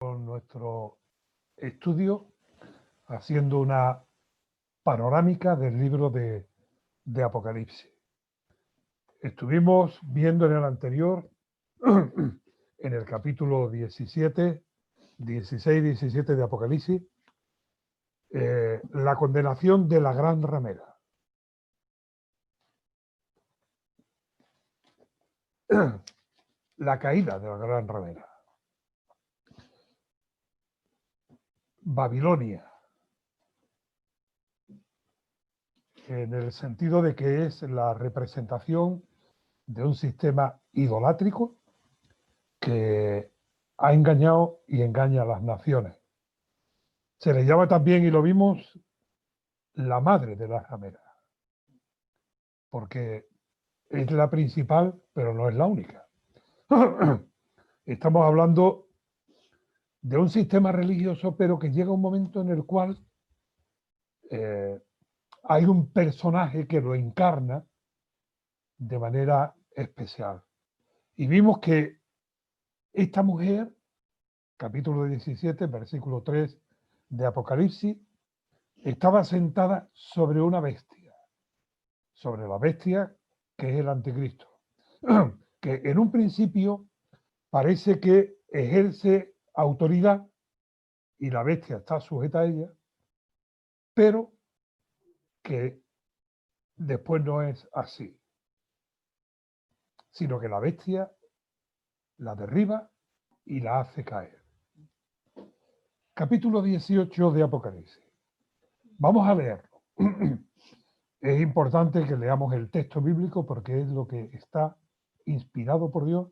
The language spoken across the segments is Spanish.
Nuestro estudio haciendo una panorámica del libro de Apocalipsis. Estuvimos viendo en el anterior, en el capítulo 17, 16, 17 de Apocalipsis, la condenación de la gran ramera. La caída de la gran ramera. Babilonia, en el sentido de que es la representación de un sistema idolátrico que ha engañado y engaña a las naciones. Se le llama también, y lo vimos, la madre de las rameras, porque es la principal, pero no es la única. Estamos hablando de un sistema religioso, pero que llega un momento en el cual hay un personaje que lo encarna de manera especial. Y vimos que esta mujer, capítulo 17, versículo 3 de Apocalipsis, estaba sentada sobre una bestia, sobre la bestia que es el anticristo, que en un principio parece que ejerce autoridad y la bestia está sujeta a ella, pero que después no es así, sino que la bestia la derriba y la hace caer. Capítulo 18 de Apocalipsis. Vamos a leerlo. Es importante que leamos el texto bíblico porque es lo que está inspirado por Dios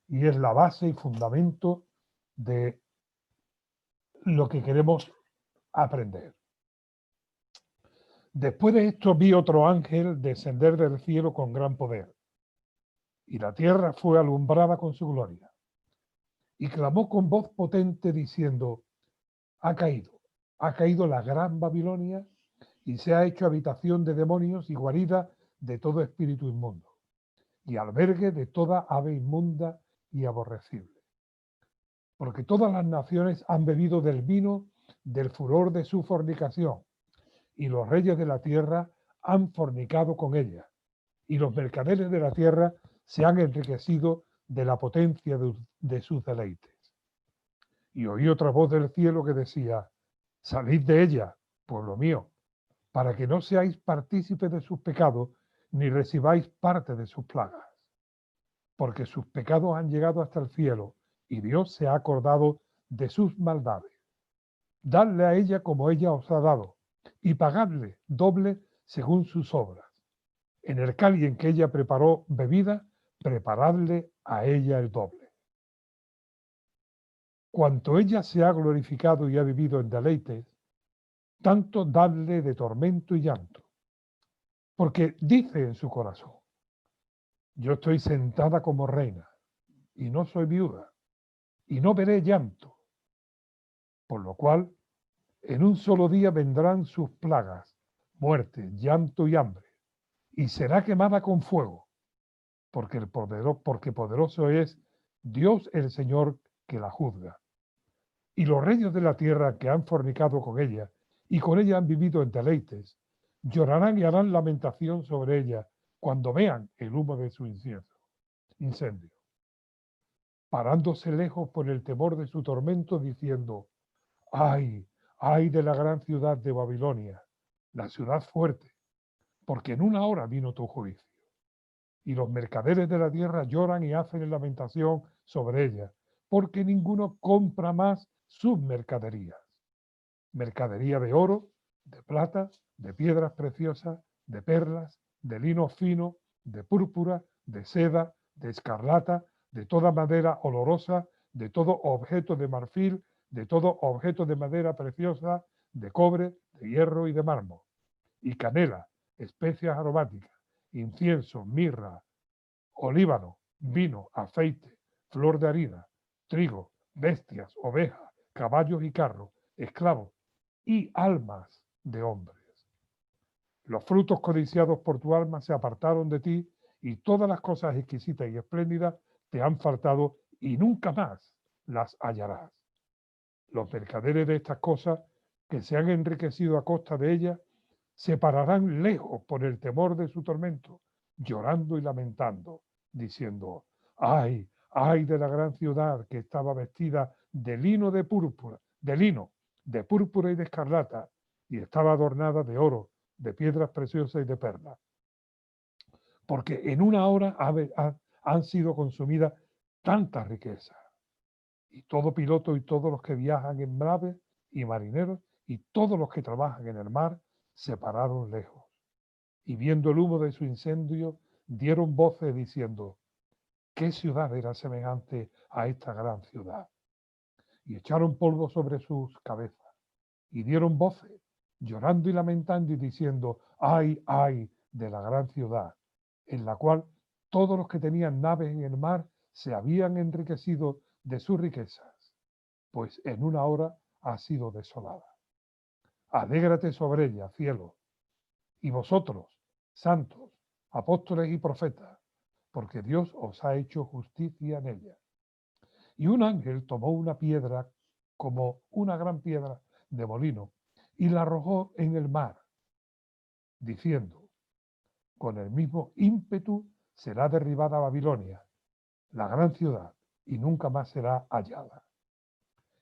y es la base y fundamento de lo que queremos aprender. Después de esto vi otro ángel descender del cielo con gran poder, y la tierra fue alumbrada con su gloria. Y clamó con voz potente diciendo, ha caído la gran Babilonia, y se ha hecho habitación de demonios y guarida de todo espíritu inmundo, y albergue de toda ave inmunda y aborrecible. Porque todas las naciones han bebido del vino del furor de su fornicación, y los reyes de la tierra han fornicado con ella, y los mercaderes de la tierra se han enriquecido de la potencia de sus deleites. Y oí otra voz del cielo que decía, salid de ella, pueblo mío, para que no seáis partícipes de sus pecados, ni recibáis parte de sus plagas. Porque sus pecados han llegado hasta el cielo, y Dios se ha acordado de sus maldades. Dadle a ella como ella os ha dado, y pagadle doble según sus obras. En el cáliz en que ella preparó bebida, preparadle a ella el doble. Cuanto ella se ha glorificado y ha vivido en deleites, tanto dadle de tormento y llanto. Porque dice en su corazón, yo estoy sentada como reina, y no soy viuda, y no veré llanto. Por lo cual, en un solo día vendrán sus plagas, muerte, llanto y hambre, y será quemada con fuego, porque poderoso es Dios el Señor que la juzga. Y los reyes de la tierra que han fornicado con ella, y con ella han vivido en deleites, llorarán y harán lamentación sobre ella cuando vean el humo de su incendio, parándose lejos por el temor de su tormento, diciendo, ¡ay, ay de la gran ciudad de Babilonia, la ciudad fuerte! Porque en una hora vino tu juicio. Y los mercaderes de la tierra lloran y hacen lamentación sobre ella, porque ninguno compra más sus mercaderías. Mercadería de oro, de plata, de piedras preciosas, de perlas, de lino fino, de púrpura, de seda, de escarlata, de toda madera olorosa, de todo objeto de marfil, de todo objeto de madera preciosa, de cobre, de hierro y de mármol, y canela, especias aromáticas, incienso, mirra, olíbano, vino, aceite, flor de harina, trigo, bestias, ovejas, caballos y carros, esclavos y almas de hombres. Los frutos codiciados por tu alma se apartaron de ti, y todas las cosas exquisitas y espléndidas te han faltado, y nunca más las hallarás. Los mercaderes de estas cosas que se han enriquecido a costa de ellas se pararán lejos por el temor de su tormento, llorando y lamentando, diciendo: ¡ay, ay de la gran ciudad que estaba vestida de lino de púrpura, de púrpura y de escarlata, y estaba adornada de oro, de piedras preciosas y de perlas! Porque en una hora han sido consumidas tantas riquezas. Y todo piloto y todos los que viajan en naves y marineros y todos los que trabajan en el mar se pararon lejos. Y viendo el humo de su incendio, dieron voces diciendo: ¿qué ciudad era semejante a esta gran ciudad? Y echaron polvo sobre sus cabezas y dieron voces, llorando y lamentando y diciendo: ¡ay, ay de la gran ciudad, en la cual todos los que tenían naves en el mar se habían enriquecido de sus riquezas, pues en una hora ha sido desolada! Alégrate sobre ella, cielo, y vosotros, santos, apóstoles y profetas, porque Dios os ha hecho justicia en ella. Y un ángel tomó una piedra, como una gran piedra de molino, y la arrojó en el mar, diciendo: con el mismo ímpetu será derribada Babilonia, la gran ciudad, y nunca más será hallada.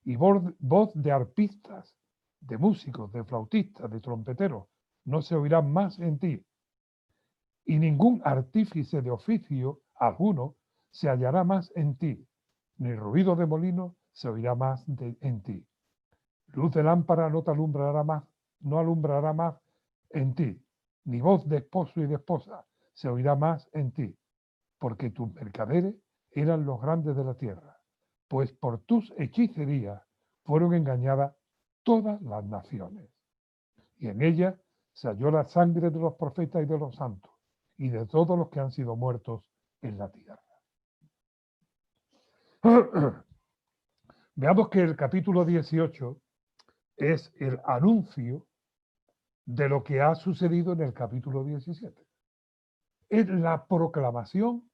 Y voz de arpistas, de músicos, de flautistas, de trompeteros, no se oirá más en ti. Y ningún artífice de oficio alguno se hallará más en ti, ni ruido de molino se oirá más en ti. Luz de lámpara no te alumbrará más, no alumbrará más en ti, ni voz de esposo y de esposa se oirá más en ti, porque tus mercaderes eran los grandes de la tierra, pues por tus hechicerías fueron engañadas todas las naciones. Y en ella se halló la sangre de los profetas y de los santos, y de todos los que han sido muertos en la tierra. Veamos que el capítulo 18 es el anuncio de lo que ha sucedido en el capítulo 17. Es la proclamación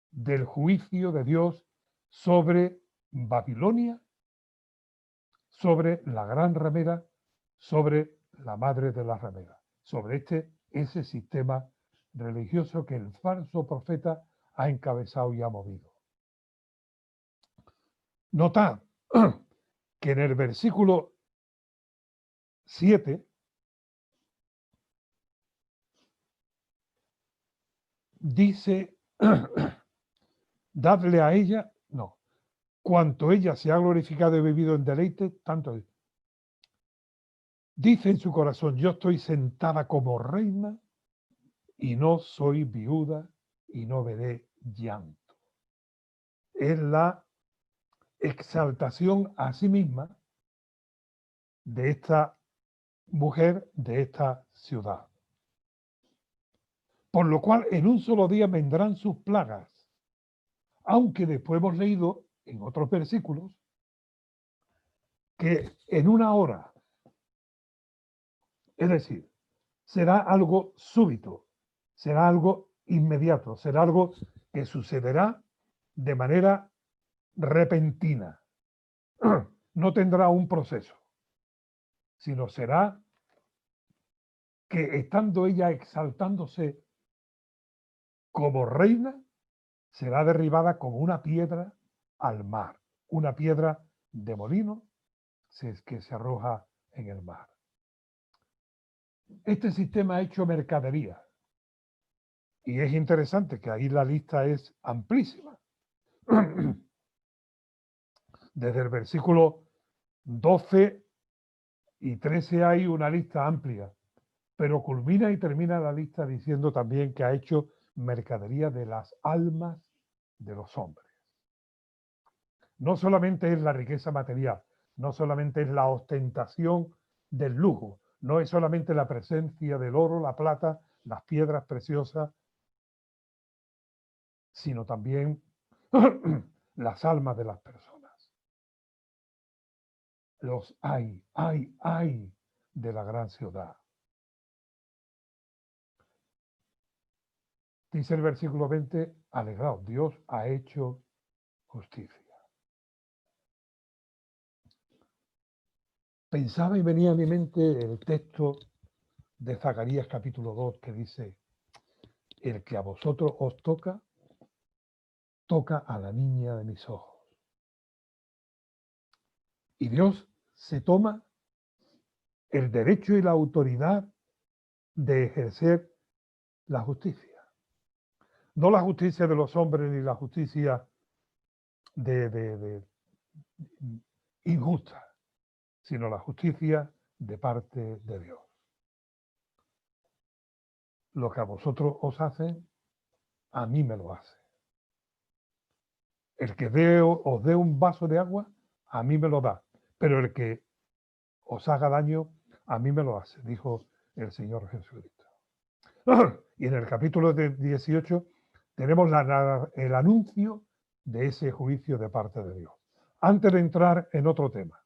del juicio de Dios sobre Babilonia, sobre la gran ramera, sobre la madre de la ramera, sobre ese sistema religioso que el falso profeta ha encabezado y ha movido. Notad que en el versículo 7 dice: dadle a ella, no, cuanto ella se ha glorificado y vivido en deleite, tanto dice en su corazón: yo estoy sentada como reina y no soy viuda y no veré llanto. Es la exaltación a sí misma de esta mujer, de esta ciudad. Por lo cual en un solo día vendrán sus plagas, aunque después hemos leído en otros versículos que en una hora, es decir, será algo súbito, será algo inmediato, será algo que sucederá de manera repentina. No tendrá un proceso, sino será que estando ella exaltándose como reina, será derribada como una piedra al mar, una piedra de molino que se arroja en el mar. Este sistema ha hecho mercadería y es interesante que ahí la lista es amplísima. Desde el versículo 12 y 13 hay una lista amplia, pero culmina y termina la lista diciendo también que ha hecho mercadería de las almas de los hombres. No solamente es la riqueza material, no solamente es la ostentación del lujo, no es solamente la presencia del oro, la plata, las piedras preciosas, sino también las almas de las personas. Los hay de la gran ciudad. Dice el versículo 20, alegraos, Dios ha hecho justicia. pensaba y venía a mi mente el texto de Zacarías capítulo 2 que dice: el que a vosotros os toca, toca a la niña de mis ojos. Y Dios se toma el derecho y la autoridad de ejercer la justicia. No la justicia de los hombres ni la justicia de injusta, sino la justicia de parte de Dios. Lo que a vosotros os hacen, a mí me lo hace. El que os dé un vaso de agua, a mí me lo da. Pero el que os haga daño, a mí me lo hace, dijo el Señor Jesucristo. Y en el capítulo 18 tenemos el anuncio de ese juicio de parte de Dios. Antes de entrar en otro tema,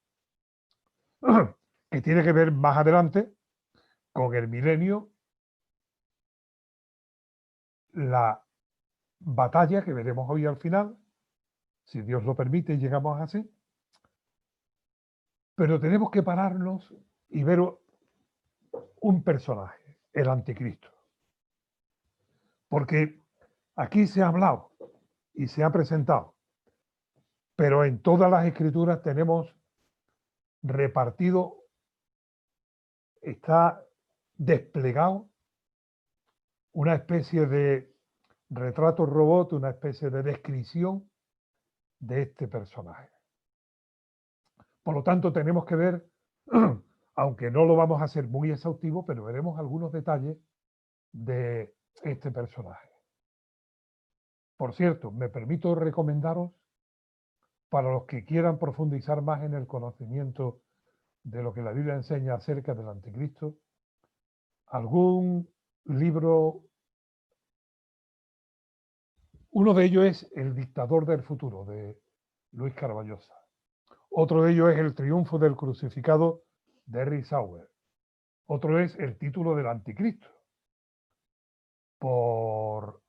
que tiene que ver más adelante con el milenio, la batalla que veremos hoy al final, si Dios lo permite y llegamos así, pero tenemos que pararnos y ver un personaje, el anticristo. Porque aquí se ha hablado y se ha presentado, pero en todas las escrituras tenemos repartido, está desplegado una especie de retrato robot, una especie de descripción de este personaje. Por lo tanto, tenemos que ver, aunque no lo vamos a hacer muy exhaustivo, pero veremos algunos detalles de este personaje. Por cierto, me permito recomendaros, para los que quieran profundizar más en el conocimiento de lo que la Biblia enseña acerca del anticristo, algún libro. Uno de ellos es El dictador del futuro, de Luis Carballosa. Otro de ellos es El triunfo del crucificado, de Eric Sauer. Otro es El título del anticristo, por,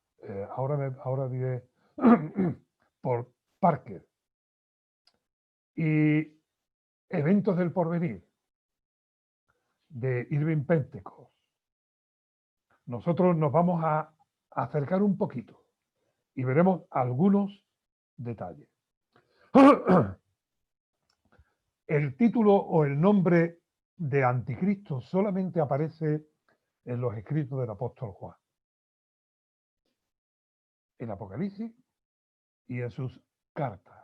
ahora diré, por Parker. Y Eventos del porvenir, de Irving Pentecost. Nosotros nos vamos a acercar un poquito y veremos algunos detalles. El título o el nombre de anticristo solamente aparece en los escritos del apóstol Juan, en Apocalipsis y en sus cartas.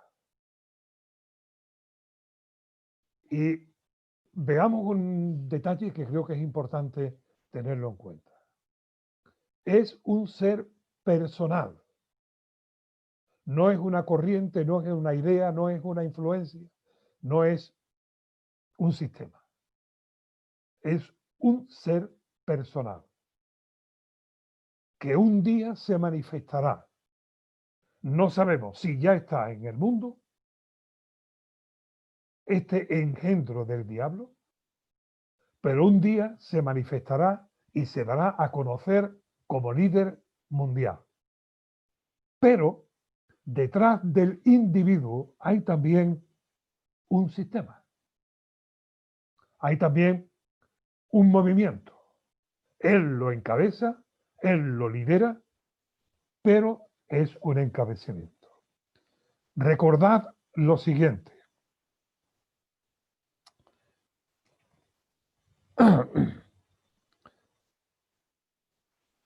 Y veamos un detalle que creo que es importante tenerlo en cuenta. Es un ser personal. No es una corriente, no es una idea, no es una influencia, no es un sistema. Es un ser personal que un día se manifestará. No sabemos si ya está en el mundo este engendro del diablo, pero un día se manifestará y se dará a conocer como líder mundial. Pero detrás del individuo hay también un sistema. Hay también un movimiento. Él lo encabeza, él lo lidera, pero es un encabezamiento. Recordad lo siguiente.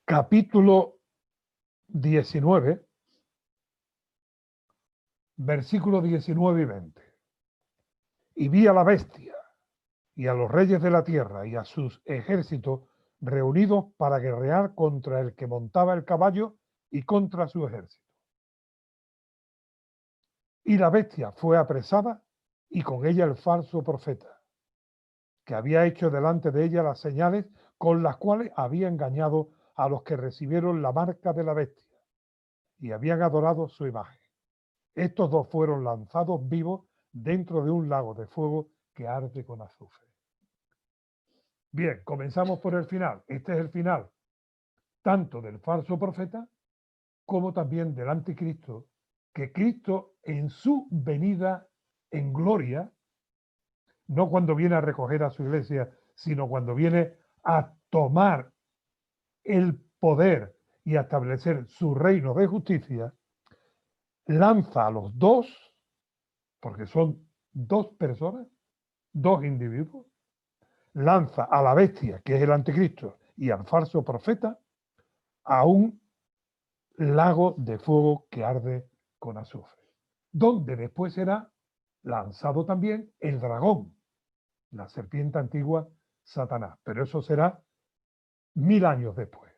Capítulo 19, versículos 19 y 20. Y vi a la bestia y a los reyes de la tierra y a sus ejércitos reunidos para guerrear contra el que montaba el caballo y contra su ejército. Y la bestia fue apresada y con ella el falso profeta, que había hecho delante de ella las señales con las cuales había engañado a los que recibieron la marca de la bestia y habían adorado su imagen. Estos dos fueron lanzados vivos dentro de un lago de fuego que arde con azufre. Bien, comenzamos por el final. Este es el final tanto del falso profeta como también del anticristo, que Cristo en su venida en gloria no cuando viene a recoger a su iglesia, sino cuando viene a tomar el poder y a establecer su reino de justicia, lanza a los dos, porque son dos personas, dos individuos, lanza a la bestia, que es el anticristo, y al falso profeta, a un lago de fuego que arde con azufre, donde después será lanzado también el dragón, la serpiente antigua, Satanás, pero eso será 1000 años después.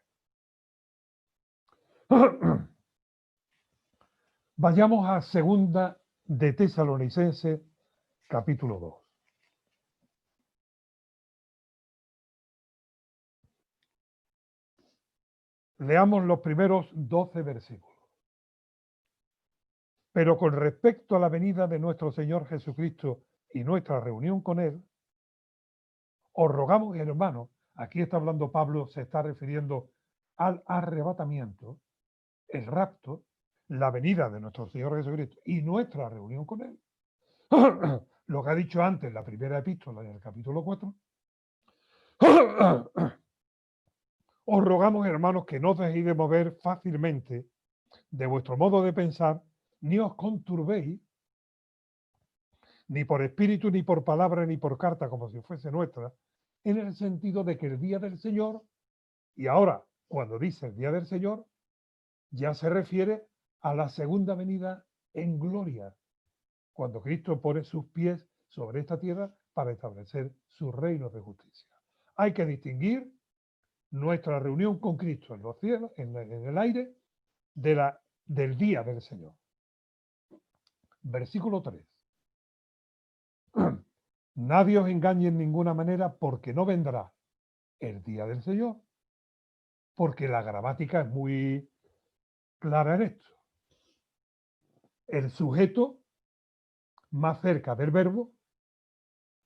Vayamos a segunda de Tesalonicenses, capítulo 2. Leamos los primeros 12 versículos. Pero con respecto a la venida de nuestro Señor Jesucristo y nuestra reunión con Él, os rogamos, hermanos, aquí está hablando Pablo, se está refiriendo al arrebatamiento, el rapto, la venida de nuestro Señor Jesucristo y nuestra reunión con Él. Lo que ha dicho antes la primera epístola en el capítulo 4. Os rogamos, hermanos, que no os dejéis de mover fácilmente de vuestro modo de pensar, ni os conturbéis, ni por espíritu, ni por palabra, ni por carta, como si fuese nuestra, en el sentido de que el día del Señor, y ahora, cuando dice el día del Señor, ya se refiere a la segunda venida en gloria, cuando Cristo pone sus pies sobre esta tierra para establecer su reino de justicia. Hay que distinguir nuestra reunión con Cristo en los cielos, en el aire, del día del Señor. Versículo 3. Nadie os engañe en ninguna manera, porque no vendrá el día del Señor, porque la gramática es muy clara en esto. El sujeto más cerca del verbo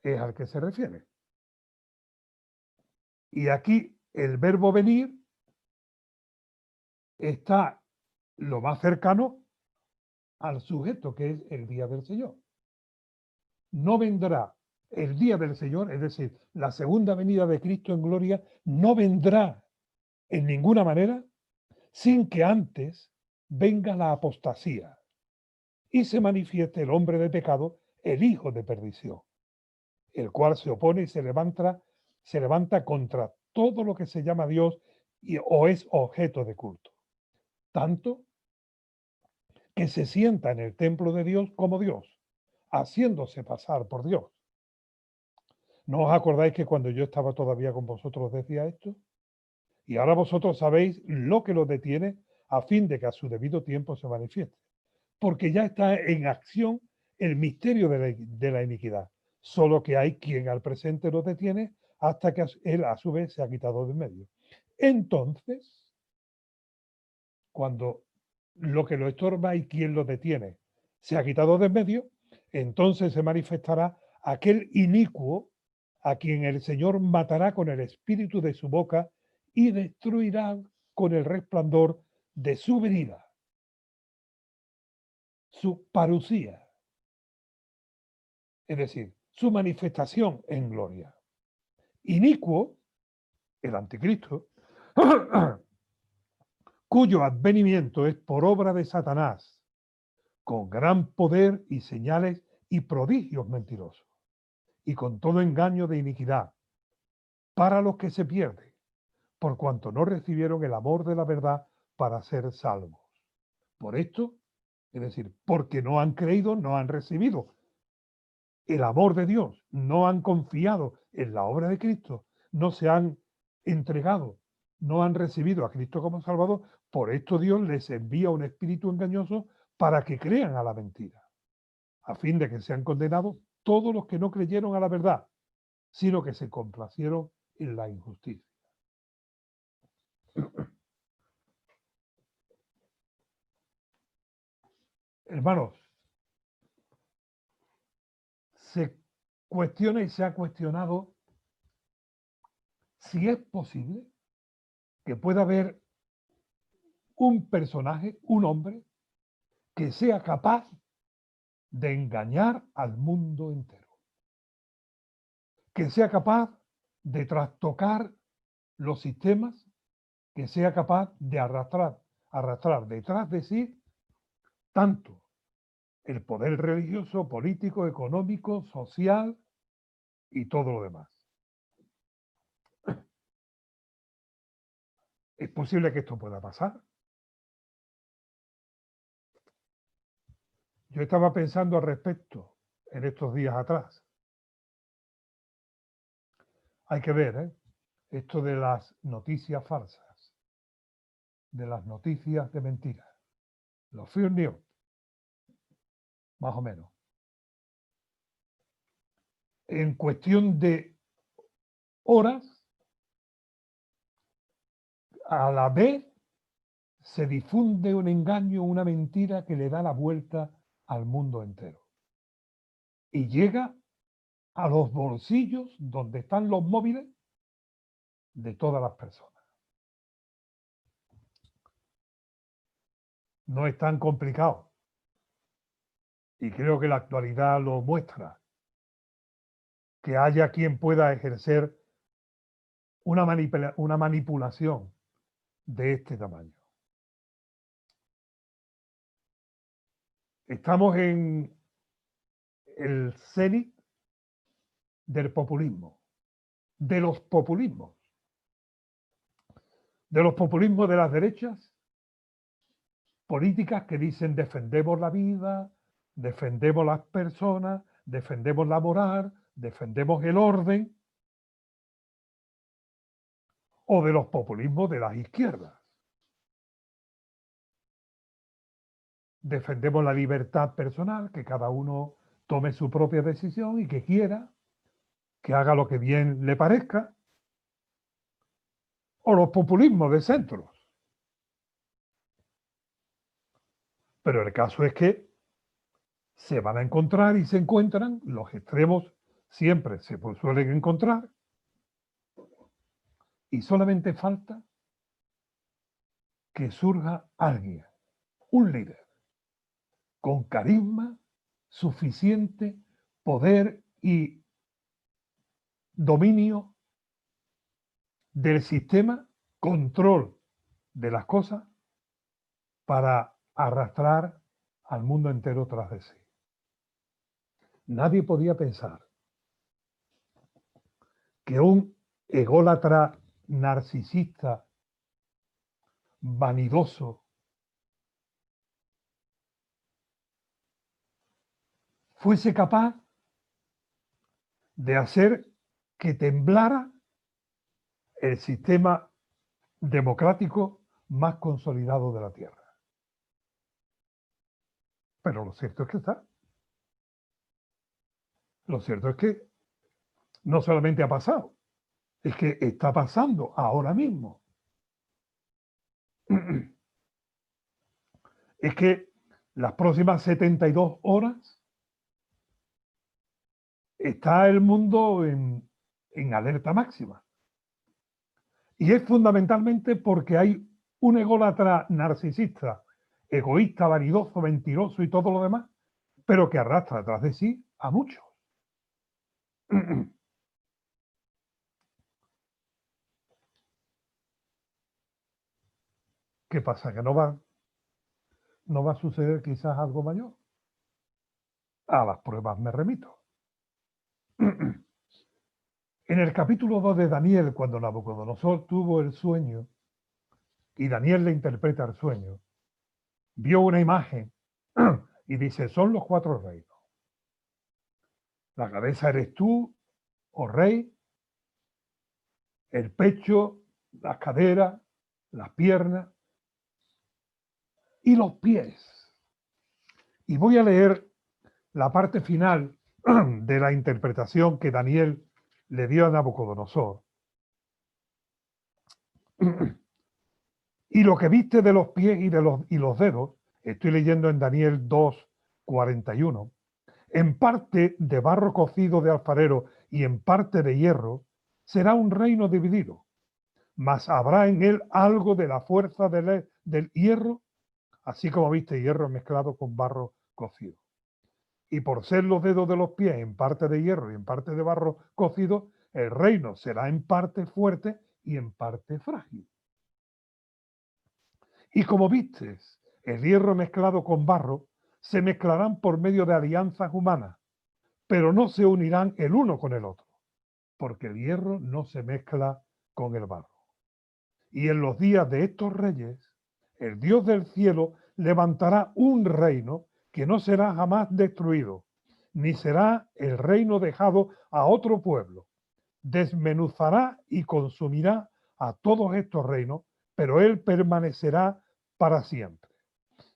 es al que se refiere. Y aquí el verbo venir está lo más cercano al sujeto, que es el día del Señor. No vendrá el día del Señor, es decir, la segunda venida de Cristo en gloria, no vendrá en ninguna manera sin que antes venga la apostasía y se manifieste el hombre de pecado, el hijo de perdición, el cual se opone y se levanta contra todo lo que se llama Dios o es objeto de culto, tanto que se sienta en el templo de Dios como Dios, haciéndose pasar por Dios. ¿No os acordáis que cuando yo estaba todavía con vosotros decía esto? Y ahora vosotros sabéis lo que lo detiene a fin de que a su debido tiempo se manifieste. Porque ya está en acción el misterio de la iniquidad. Solo que hay quien al presente lo detiene hasta que él a su vez se ha quitado de en medio. Entonces, cuando lo que lo estorba y quien lo detiene se ha quitado de en medio, entonces se manifestará aquel inicuo a quien el Señor matará con el espíritu de su boca y destruirá con el resplandor de su venida, su parucía, es decir, su manifestación en gloria. Inicuo, el anticristo, cuyo advenimiento es por obra de Satanás, con gran poder y señales y prodigios mentirosos, y con todo engaño de iniquidad, para los que se pierden, por cuanto no recibieron el amor de la verdad para ser salvos. Por esto, es decir, porque no han creído, no han recibido el amor de Dios, no han confiado en la obra de Cristo, no se han entregado, no han recibido a Cristo como Salvador, por esto Dios les envía un espíritu engañoso para que crean a la mentira, a fin de que sean condenados todos los que no creyeron a la verdad, sino que se complacieron en la injusticia. Hermanos, se cuestiona y se ha cuestionado si es posible que pueda haber un personaje, un hombre, que sea capaz de engañar al mundo entero. que sea capaz de trastocar los sistemas, que sea capaz de arrastrar detrás de sí tanto el poder religioso, político, económico, social y todo lo demás. ¿Es posible que esto pueda pasar? Yo estaba pensando al respecto en estos días atrás. Hay que ver, esto de las noticias falsas, de las noticias de mentira, los fake news, más o menos. En cuestión de horas, a la vez se difunde un engaño, una mentira que le da la vuelta al mundo entero. Y llega a los bolsillos donde están los móviles de todas las personas. No es tan complicado. Y creo que la actualidad lo muestra. Que haya quien pueda ejercer una manipulación de este tamaño. Estamos en el cenit del populismo, de los populismos de las derechas, políticas que dicen defendemos la vida, defendemos las personas, defendemos la moral, defendemos el orden, o de los populismos de las izquierdas. Defendemos la libertad personal, que cada uno tome su propia decisión y que quiera, que haga lo que bien le parezca, o los populismos de centros. Pero el caso es que se van a encontrar y se encuentran, los extremos siempre se suelen encontrar, y solamente falta que surja alguien, un líder, con carisma suficiente, poder y dominio del sistema, control de las cosas, para arrastrar al mundo entero tras de sí. Nadie podía pensar que un ególatra narcisista, vanidoso, fuese capaz de hacer que temblara el sistema democrático más consolidado de la Tierra. Pero lo cierto es que está. Lo cierto es que no solamente ha pasado, es que está pasando ahora mismo. Es que las próximas 72 horas está el mundo en alerta máxima. Y es fundamentalmente porque hay un ególatra narcisista, egoísta, vanidoso, mentiroso y todo lo demás, pero que arrastra detrás de sí a muchos. ¿Qué pasa? Que no va a suceder quizás algo mayor. A las pruebas me remito. En el capítulo 2 de Daniel, cuando Nabucodonosor tuvo el sueño y Daniel le interpreta el sueño, vio una imagen y dice, son los 4 reinos. La cabeza eres tú, oh rey, el pecho, las caderas, las piernas y los pies. Y voy a leer la parte final de la interpretación que Daniel le dio a Nabucodonosor. Y lo que viste de los pies y los dedos, estoy leyendo en Daniel 2:41, en parte de barro cocido de alfarero y en parte de hierro, será un reino dividido, mas habrá en él algo de la fuerza del hierro, así como viste hierro mezclado con barro cocido. Y por ser los dedos de los pies en parte de hierro y en parte de barro cocido, el reino será en parte fuerte y en parte frágil. Y como vistes, el hierro mezclado con barro, se mezclarán por medio de alianzas humanas, pero no se unirán el uno con el otro, porque el hierro no se mezcla con el barro. Y en los días de estos reyes, el Dios del cielo levantará un reino que no será jamás destruido, ni será el reino dejado a otro pueblo. Desmenuzará y consumirá a todos estos reinos, pero él permanecerá para siempre.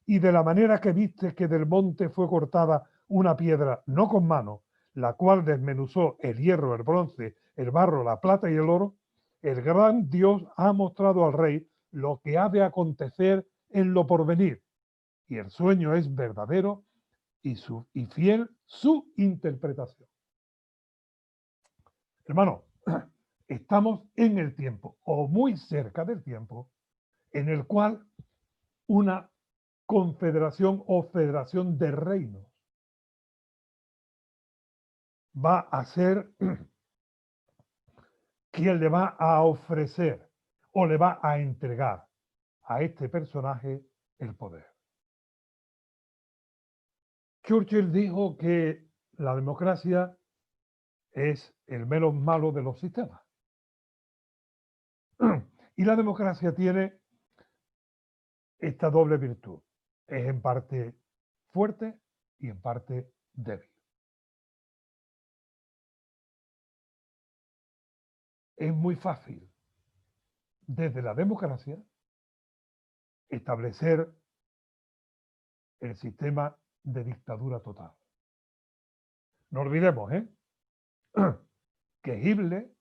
Y de la manera que viste que del monte fue cortada una piedra, no con mano, la cual desmenuzó el hierro, el bronce, el barro, la plata y el oro, el gran Dios ha mostrado al rey lo que ha de acontecer en lo porvenir. Y el sueño es verdadero y fiel su interpretación. Hermano, estamos en el tiempo, o muy cerca del tiempo, en el cual una confederación o federación de reinos va a ser quien le va a ofrecer o le va a entregar a este personaje el poder. Churchill dijo que la democracia es el menos malo de los sistemas. Y la democracia tiene esta doble virtud. Es en parte fuerte y en parte débil. Es muy fácil desde la democracia establecer el sistema de dictadura total. No olvidemos, que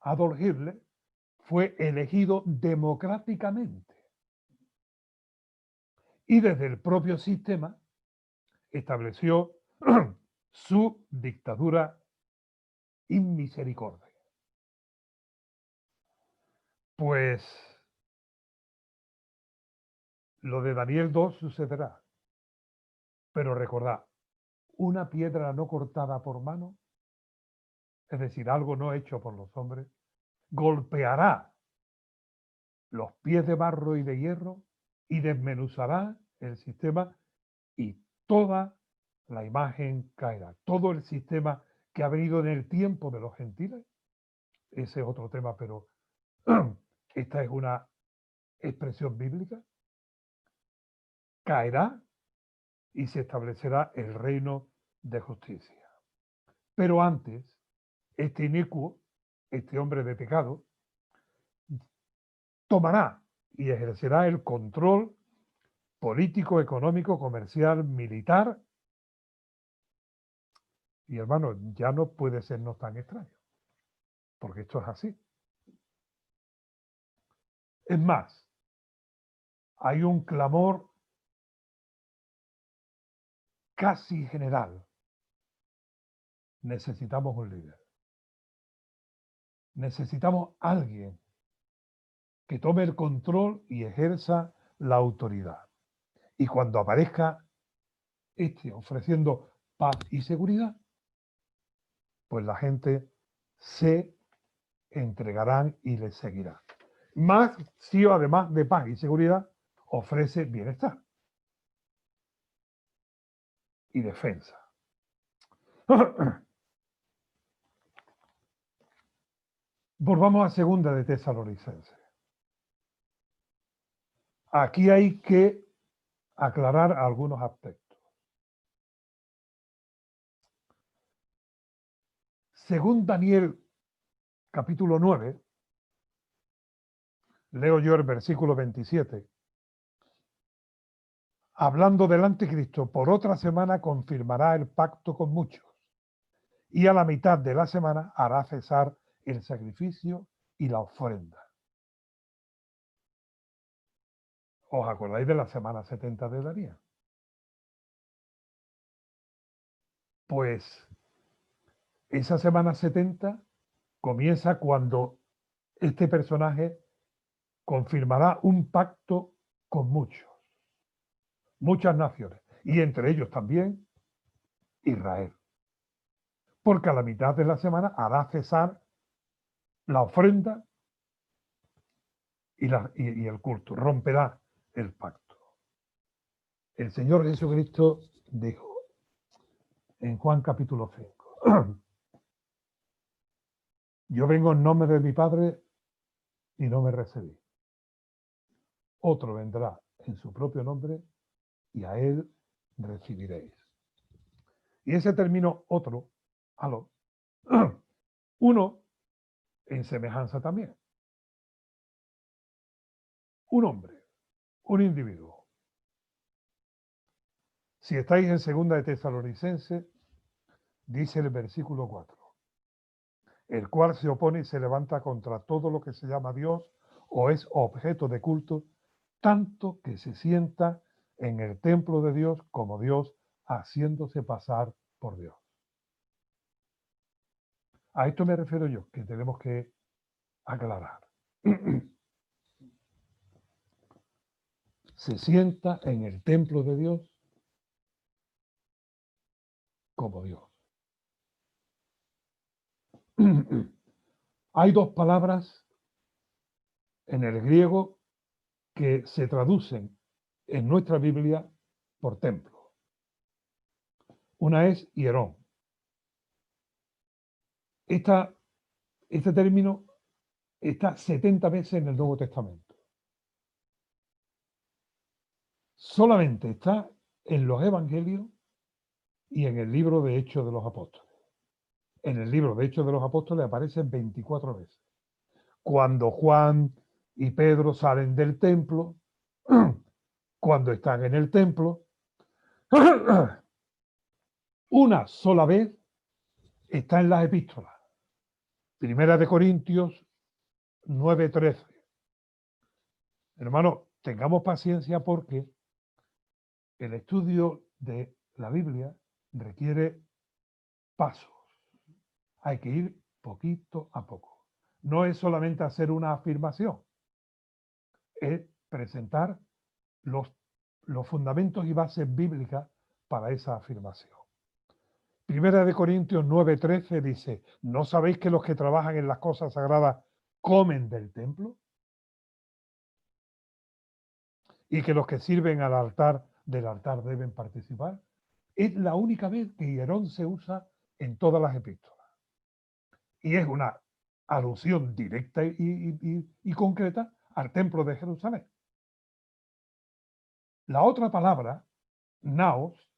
Adolf Hitler, fue elegido democráticamente y desde el propio sistema estableció su dictadura inmisericordia. Pues lo de Daniel 2 sucederá, pero recordad, una piedra no cortada por mano, es decir, algo no hecho por los hombres, golpeará los pies de barro y de hierro y desmenuzará el sistema y toda la imagen caerá. Todo el sistema que ha venido en el tiempo de los gentiles, ese es otro tema, pero esta es una expresión bíblica, caerá y se establecerá el reino de justicia. Pero antes, este inicuo, este hombre de pecado, tomará y ejercerá el control político, económico, comercial, militar. Y hermano, ya no puede sernos tan extraño, porque esto es así. Es más, hay un clamor casi general. Necesitamos un líder. Necesitamos alguien que tome el control y ejerza la autoridad. Y cuando aparezca este ofreciendo paz y seguridad, pues la gente se entregarán y le seguirá. Más si además de paz y seguridad ofrece bienestar y defensa. Volvamos a segunda de Tesalonicenses. Aquí hay que aclarar algunos aspectos. Según Daniel capítulo 9, leo yo el versículo 27, hablando del anticristo, por otra semana confirmará el pacto con muchos y a la mitad de la semana hará cesar el sacrificio y la ofrenda. ¿Os acordáis de la semana 70 de Daniel? Pues esa semana 70 comienza cuando este personaje confirmará un pacto con muchas naciones, y entre ellos también Israel. Porque a la mitad de la semana hará cesar la ofrenda y el culto, romperá el pacto. El Señor Jesucristo dijo en Juan capítulo 5, yo vengo en nombre de mi Padre y no me recibí. Otro vendrá en su propio nombre y a él recibiréis. Y ese término otro, uno en semejanza también. Un hombre, un individuo. Si estáis en segunda de Tesalonicenses, dice el versículo 4, el cual se opone y se levanta contra todo lo que se llama Dios o es objeto de culto, tanto que se sienta en el templo de Dios como Dios, haciéndose pasar por Dios. A esto me refiero yo, que tenemos que aclarar. Se sienta en el templo de Dios como Dios. Hay dos palabras en el griego que se traducen en nuestra Biblia por templo. Una es hierón. Este término está 70 veces en el Nuevo Testamento. Solamente está en los Evangelios y en el libro de Hechos de los Apóstoles. En el libro de Hechos de los Apóstoles aparece 24 veces. Cuando Juan y Pedro salen del templo, cuando están en el templo, una sola vez está en las epístolas. Primera de Corintios 9:13. Hermano, tengamos paciencia porque el estudio de la Biblia requiere pasos. Hay que ir poquito a poco. No es solamente hacer una afirmación, es presentar los fundamentos y bases bíblicas para esa afirmación. Primera de Corintios 9:13 dice, ¿no sabéis que los que trabajan en las cosas sagradas comen del templo? Y que los que sirven del altar deben participar. Es la única vez que hierón se usa en todas las epístolas. Y es una alusión directa y concreta al templo de Jerusalén. La otra palabra, naos,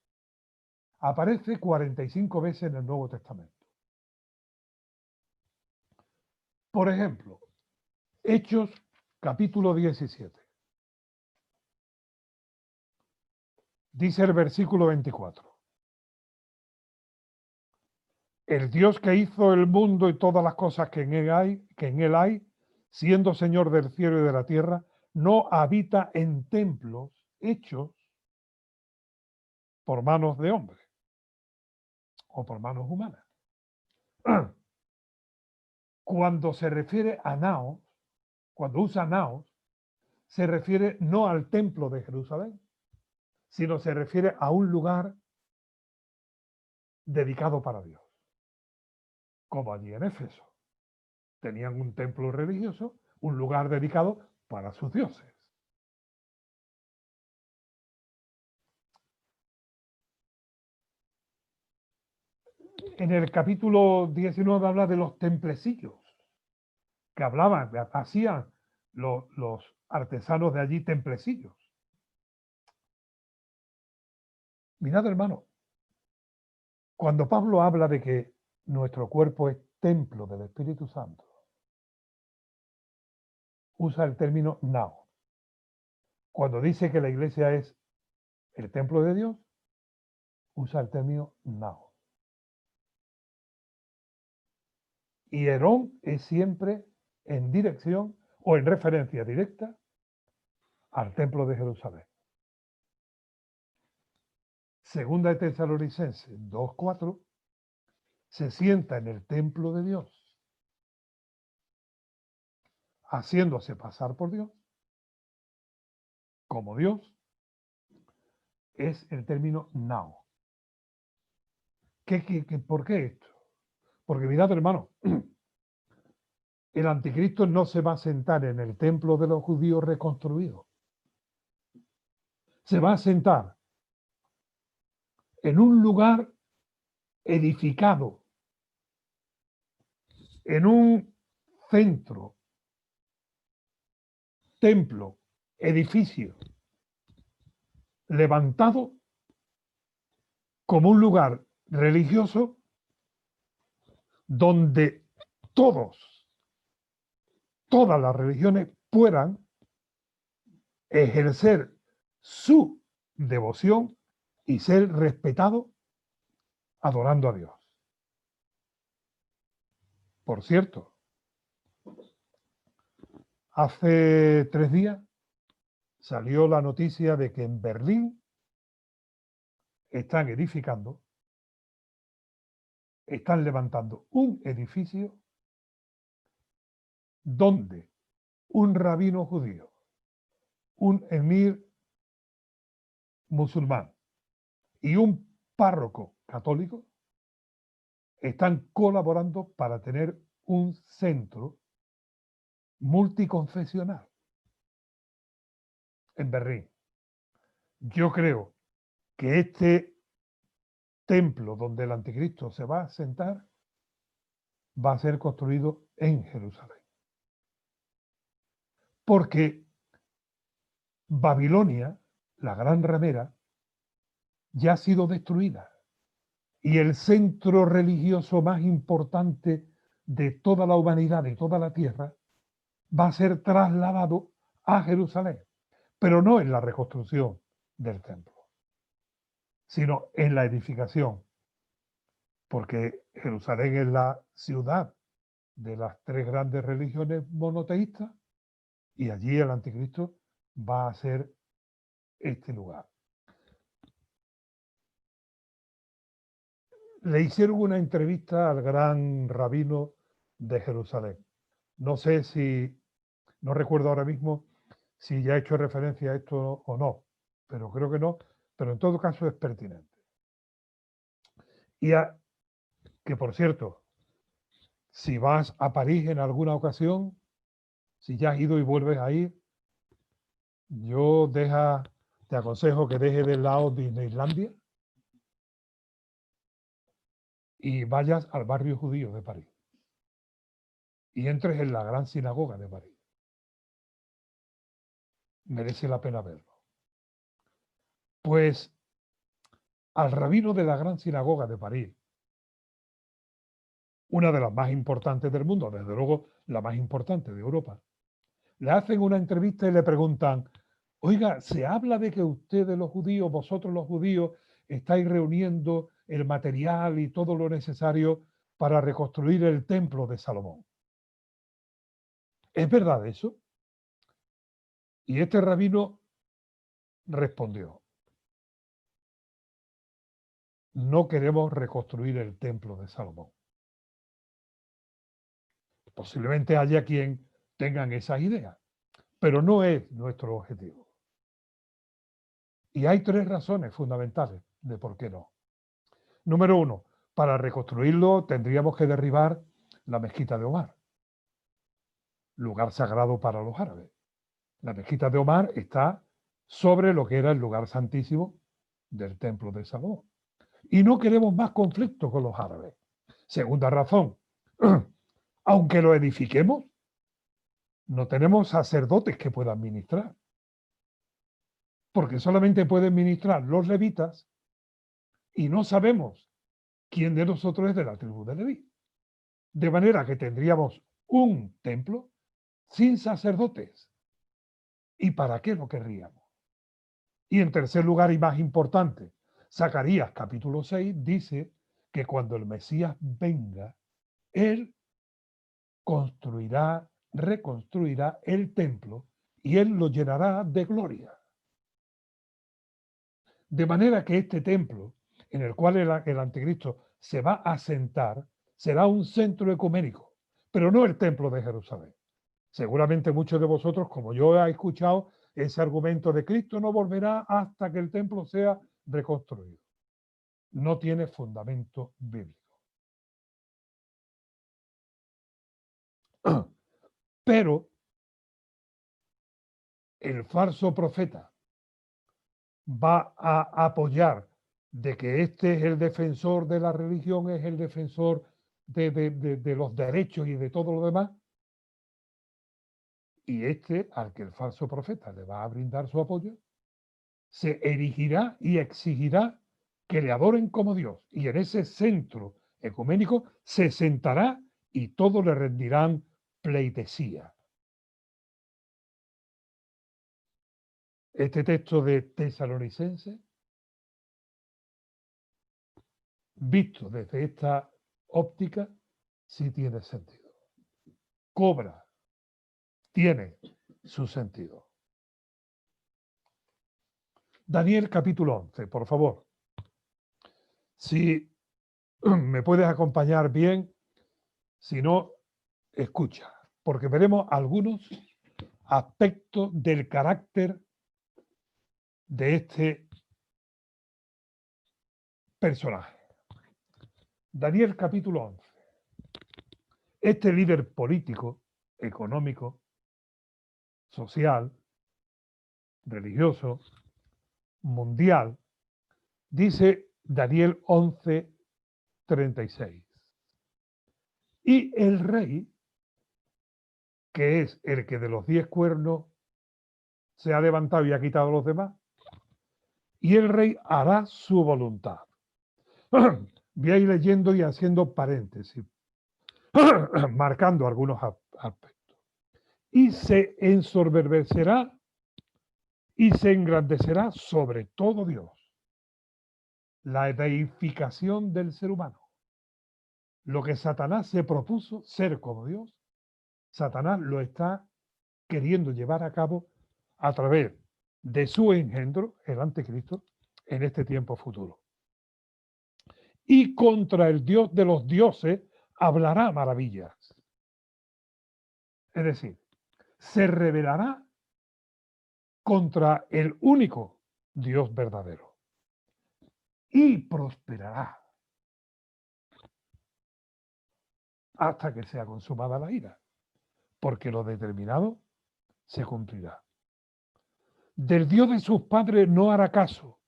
aparece 45 veces en el Nuevo Testamento. Por ejemplo, Hechos capítulo 17. Dice el versículo 24. El Dios que hizo el mundo y todas las cosas que en él hay, siendo Señor del cielo y de la tierra, no habita en templos hechos por manos de hombres o por manos humanas. Cuando se refiere a naos, cuando usa naos, se refiere no al templo de Jerusalén, sino se refiere a un lugar dedicado para Dios, como allí en Éfeso. Tenían un templo religioso, un lugar dedicado para sus dioses. En el capítulo 19 habla de los templecillos, que hacían los artesanos de allí templecillos. Mirad, hermano, cuando Pablo habla de que nuestro cuerpo es templo del Espíritu Santo, usa el término nao. Cuando dice que la iglesia es el templo de Dios, usa el término nao. Y Herón es siempre en dirección o en referencia directa al templo de Jerusalén. Segunda de Tesalonicenses 2:4, se sienta en el templo de Dios, haciéndose pasar por Dios, como Dios, es el término nao. ¿Por qué esto? Porque mirad, hermano, el anticristo no se va a sentar en el templo de los judíos reconstruido. Se va a sentar en un lugar edificado, en un centro, templo, edificio, levantado como un lugar religioso donde todas las religiones puedan ejercer su devoción y ser respetados adorando a Dios. Por cierto, hace 3 días salió la noticia de que en Berlín están edificando, están levantando un edificio donde un rabino judío, un emir musulmán y un párroco católico están colaborando para tener un centro multiconfesional en Berlín. Yo creo que este templo donde el anticristo se va a sentar va a ser construido en Jerusalén. Porque Babilonia, la gran ramera, ya ha sido destruida y el centro religioso más importante de toda la humanidad, de toda la tierra, va a ser trasladado a Jerusalén, pero no en la reconstrucción del templo, sino en la edificación, porque Jerusalén es la ciudad de las 3 grandes religiones monoteístas y allí el anticristo va a ser este lugar. Le hicieron una entrevista al gran rabino de Jerusalén. No sé si, no recuerdo ahora mismo si ya he hecho referencia a esto o no, pero creo que no, pero en todo caso es pertinente. Que por cierto, si vas a París en alguna ocasión, si ya has ido y vuelves a ir, te aconsejo que dejes de lado Disneylandia y vayas al barrio judío de París y entres en la gran sinagoga de París. Merece la pena verlo. Pues al rabino de la gran sinagoga de París, una de las más importantes del mundo, desde luego la más importante de Europa, le hacen una entrevista y le preguntan: oiga, se habla de que ustedes los judíos, vosotros los judíos, estáis reuniendo el material y todo lo necesario para reconstruir el templo de Salomón. ¿Es verdad eso? Y este rabino respondió: no queremos reconstruir el templo de Salomón. Posiblemente haya quien tengan esas ideas, pero no es nuestro objetivo. Y hay 3 razones fundamentales de por qué no. Número 1, para reconstruirlo tendríamos que derribar la mezquita de Omar, lugar sagrado para los árabes. La mezquita de Omar está sobre lo que era el lugar santísimo del templo de Salomón. Y no queremos más conflicto con los árabes. Segunda razón, aunque lo edifiquemos, no tenemos sacerdotes que puedan ministrar, porque solamente pueden ministrar los levitas y no sabemos quién de nosotros es de la tribu de Leví. De manera que tendríamos un templo sin sacerdotes. ¿Y para qué lo querríamos? Y en tercer lugar, y más importante, Zacarías capítulo 6 dice que cuando el Mesías venga, él reconstruirá el templo y él lo llenará de gloria. De manera que este templo, en el cual el anticristo se va a sentar, será un centro ecuménico, pero no el templo de Jerusalén. Seguramente muchos de vosotros, como yo, he escuchado ese argumento de Cristo no volverá hasta que el templo sea reconstruido. no tiene fundamento bíblico. Pero el falso profeta va a apoyar de que este es el defensor de la religión, es el defensor de los derechos y de todo lo demás, y este, al que el falso profeta le va a brindar su apoyo, se erigirá y exigirá que le adoren como Dios, y en ese centro ecuménico se sentará y todos le rendirán pleitesía. Este texto de Tesalonicenses, visto desde esta óptica, sí tiene sentido. Cobra, tiene su sentido. Daniel capítulo 11, por favor. Si me puedes acompañar bien, si no, escucha, porque veremos algunos aspectos del carácter de este personaje. Daniel capítulo 11. Este líder político, económico, social, religioso, mundial, dice Daniel 11:36. Y el rey, que es el que de los 10 cuernos se ha levantado y ha quitado a los demás, y el rey hará su voluntad. Voy a ir leyendo y haciendo paréntesis, marcando algunos aspectos. Y se ensoberbecerá y se engrandecerá sobre todo Dios. La deificación del ser humano. Lo que Satanás se propuso, ser como Dios, Satanás lo está queriendo llevar a cabo a través de su engendro, el anticristo, en este tiempo futuro. Y contra el Dios de los dioses hablará maravillas. Es decir, se rebelará contra el único Dios verdadero y prosperará hasta que sea consumada la ira, porque lo determinado se cumplirá. Del Dios de sus padres no hará caso.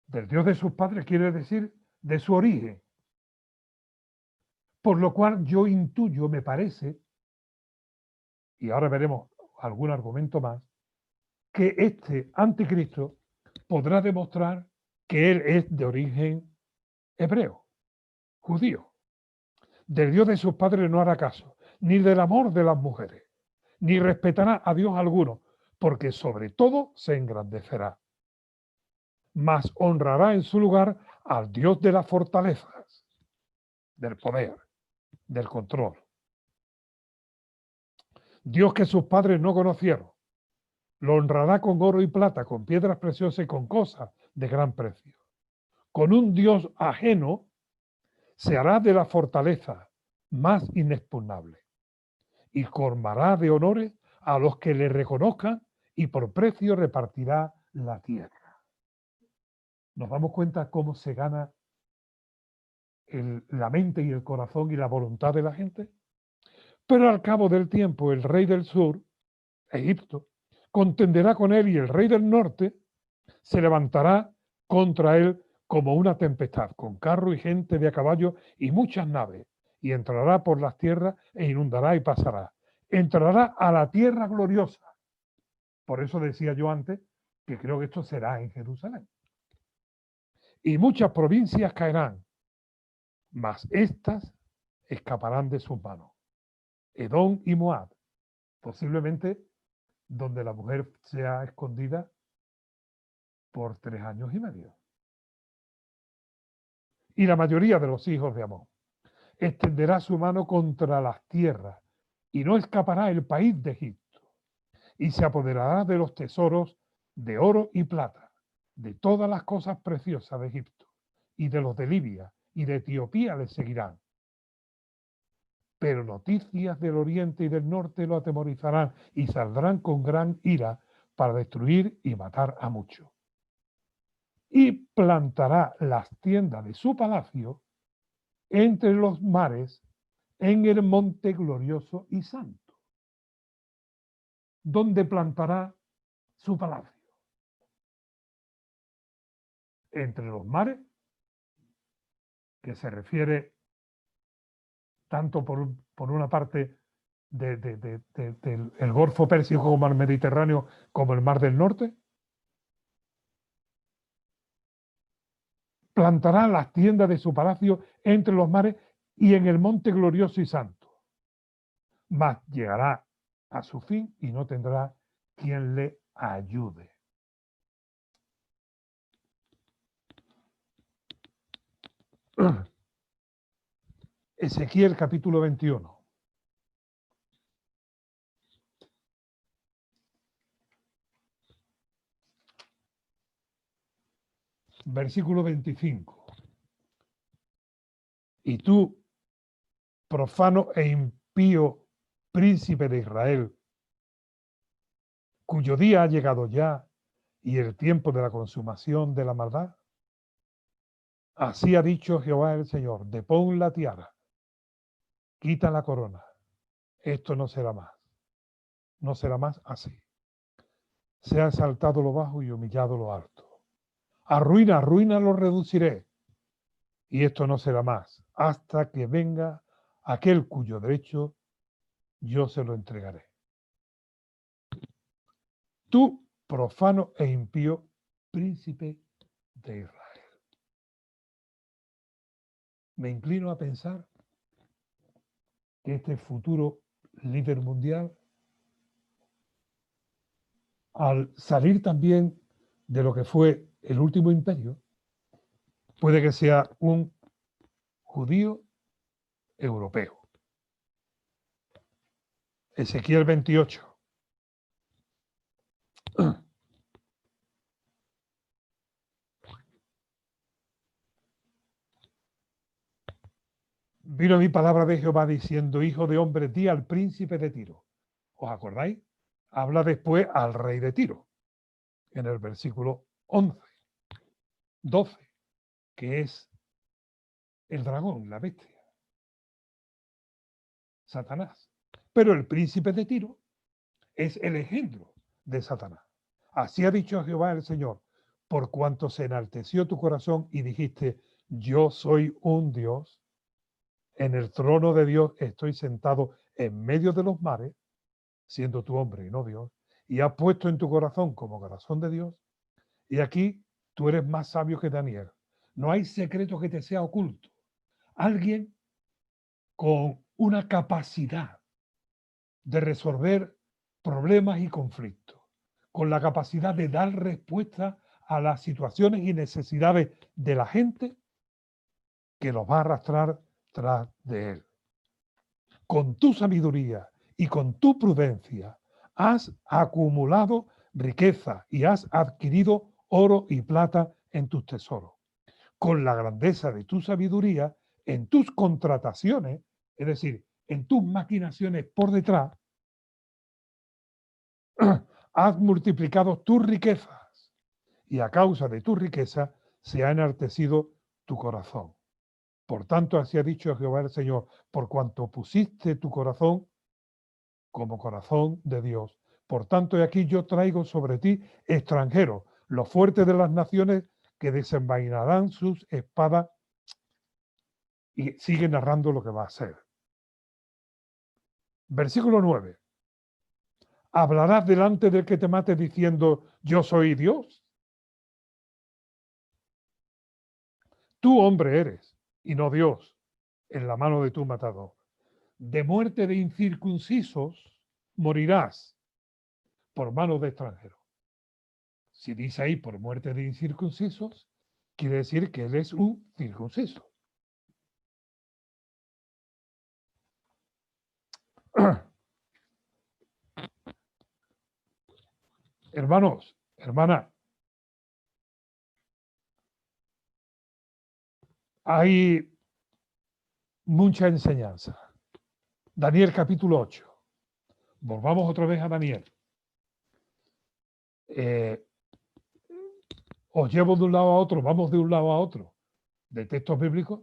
Del Dios de sus padres quiere decir de su origen. Por lo cual yo intuyo, me parece, y ahora veremos algún argumento más, que este anticristo podrá demostrar que él es de origen hebreo, judío. Del Dios de sus padres no hará caso, ni del amor de las mujeres, ni respetará a Dios alguno, porque sobre todo se engrandecerá. Mas honrará en su lugar al Dios de las fortalezas, del poder, del control. Dios que sus padres no conocieron, lo honrará con oro y plata, con piedras preciosas y con cosas de gran precio. Con un Dios ajeno se hará de la fortaleza más inexpugnable y colmará de honores a los que le reconozcan y por precio repartirá la tierra. Nos damos cuenta cómo se gana la mente y el corazón y la voluntad de la gente. Pero al cabo del tiempo el rey del sur, Egipto, contenderá con él y el rey del norte se levantará contra él como una tempestad, con carro y gente de a caballo y muchas naves, y entrará por las tierras e inundará y pasará. Entrará a la tierra gloriosa. Por eso decía yo antes que creo que esto será en Jerusalén. Y muchas provincias caerán, mas estas escaparán de sus manos. Edom y Moab, posiblemente donde la mujer sea escondida por 3 años y medio. Y la mayoría de los hijos de Amón extenderá su mano contra las tierras y no escapará el país de Egipto. Y se apoderará de los tesoros de oro y plata, de todas las cosas preciosas de Egipto, y de los de Libia y de Etiopía le seguirán. Pero noticias del oriente y del norte lo atemorizarán y saldrán con gran ira para destruir y matar a muchos. y plantará las tiendas de su palacio entre los mares en el monte glorioso y santo, donde plantará su palacio. Entre los mares, que se refiere tanto por una parte del Golfo Pérsico como el Mediterráneo, como el Mar del Norte. Plantará las tiendas de su palacio entre los mares y en el monte glorioso y santo. Mas llegará a su fin y no tendrá quien le ayude. Ezequiel capítulo 21. Versículo 25. Y tú, profano e impío príncipe de Israel, cuyo día ha llegado ya y el tiempo de la consumación de la maldad, así ha dicho Jehová el Señor: depón la tiara, quita la corona, esto no será más así. Se ha exaltado lo bajo y humillado lo alto. Arruina lo reduciré, y esto no será más, hasta que venga aquel cuyo derecho yo se lo entregaré. Tú, profano e impío, príncipe de Israel. Me inclino a pensar que este futuro líder mundial, al salir también de lo que fue el último imperio, puede que sea un judío europeo. Ezequiel 28. Vino mi palabra de Jehová diciendo: hijo de hombre, di al príncipe de Tiro. ¿Os acordáis? Habla después al rey de Tiro, en el versículo 11, 12, que es el dragón, la bestia, Satanás. Pero el príncipe de Tiro es el engendro de Satanás. Así ha dicho Jehová el Señor: por cuanto se enalteció tu corazón y dijiste, yo soy un Dios, en el trono de Dios estoy sentado en medio de los mares, siendo tú hombre y no Dios, y has puesto en tu corazón como corazón de Dios, y aquí tú eres más sabio que Daniel. No hay secreto que te sea oculto. Alguien con una capacidad de resolver problemas y conflictos, con la capacidad de dar respuesta a las situaciones y necesidades de la gente que los va a arrastrar tras de él. Con tu sabiduría y con tu prudencia has acumulado riqueza y has adquirido oro y plata en tus tesoros. Con la grandeza de tu sabiduría, en tus contrataciones, es decir, en tus maquinaciones por detrás, has multiplicado tus riquezas y a causa de tu riqueza se ha enaltecido tu corazón. Por tanto, así ha dicho Jehová el Señor: por cuanto pusiste tu corazón como corazón de Dios, por tanto, he aquí yo traigo sobre ti extranjeros, los fuertes de las naciones, que desenvainarán sus espadas. Y sigue narrando lo que va a hacer. Versículo 9. ¿Hablarás delante del que te mate diciendo, yo soy Dios? Tú hombre eres, y no Dios, en la mano de tu matador. De muerte de incircuncisos morirás por mano de extranjeros. Si dice ahí por muerte de incircuncisos, quiere decir que él es un circunciso. Hermanos, hermanas, hay mucha enseñanza. Daniel capítulo 8. Volvamos otra vez a Daniel. os llevo de un lado a otro, vamos de un lado a otro de textos bíblicos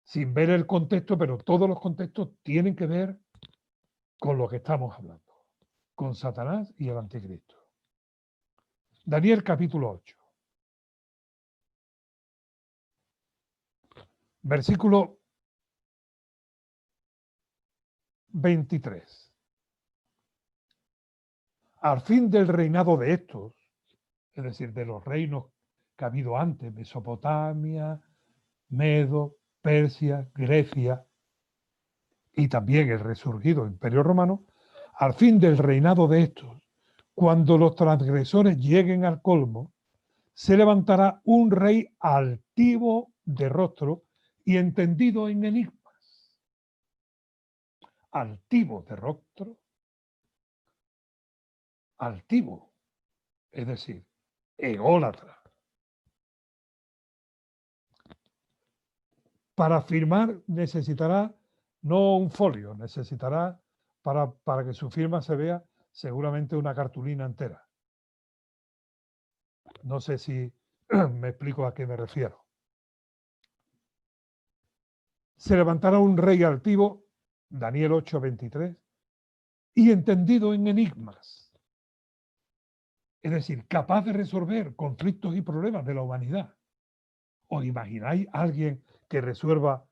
sin ver el contexto, pero todos los contextos tienen que ver con lo que estamos hablando, con Satanás y el anticristo. Daniel capítulo 8. Versículo 23. Al fin del reinado de estos, es decir, de los reinos que ha habido antes, Mesopotamia, Medo, Persia, Grecia y también el resurgido Imperio Romano, al fin del reinado de estos, cuando los transgresores lleguen al colmo, se levantará un rey altivo de rostro y entendido en enigmas. Altivo de rostro, altivo, es decir, ególatra. Para firmar necesitará no un folio, necesitará para que su firma se vea seguramente una cartulina entera. No sé si me explico a qué me refiero. Se levantará un rey altivo, Daniel 8:23, y entendido en enigmas. Es decir, capaz de resolver conflictos y problemas de la humanidad. ¿Os imagináis a alguien que resuelva